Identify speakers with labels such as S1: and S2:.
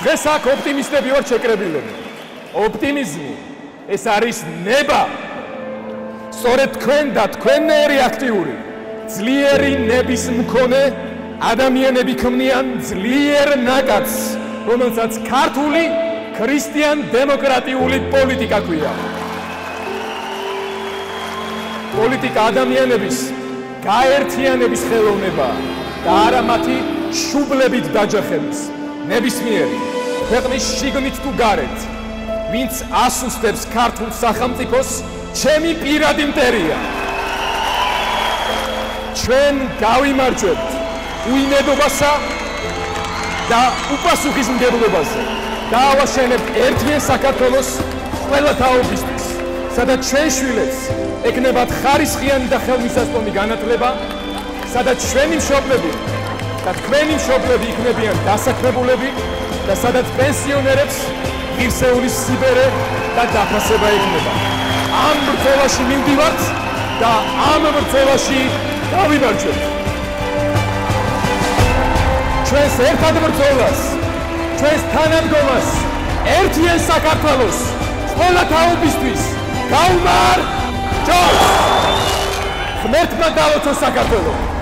S1: დღეს აქ ოპტიმისტები ვარ შეკრებილები. ოპტიმიზმი ეს არის ნება. სწორედ თქვენ და თქვენნაირი აქტიური, ძლიერი ნების მქონე ადამიანები ქმნიან ძლიერ ნაკადს, რომელსაც ქართული ქრისტიან-დემოკრატიული პოლიტიკა ქვია. პოლიტიკა ადამიანების გაერთიანების ხელოვნებაა და არა მათი შუბლებით დაჯახების. ნებისმიერი ქვეყნის შიგნით თუ გარეთ, ვინც ასუსტებს ქართულ სახელმწიფოს, ჩემი პირადი მტერია. ჩვენ გავიმარჯვებთ უიმედობასა და უპასუხისმგებლობაზე. დაავაშენებთ ერთიან საქართველოს ყველა თაობისთვის, სადაც ჩვენ შვილებს ეკნებათ ხარისხიანი და ხელმისაწვდომი განათლება, სადაც ჩვენი მშობლები და თქვენი მშობლები იქნებიან დასაქმებულები და სადაც პენსიონერებს ღირსეული სიბერე და დაფასება ექნება. ამ ბრძოლაში მივდივართ და ამ ბრძოლაში გავიმარჯვებთ. ჩვენს ერთად ბრძოლას, ჩვენს თანადგომას, ერთიან საქართველოს ყველა თაობისთვის გავმარჯვებთ. ღმერთმა დაუწყო საქართველო.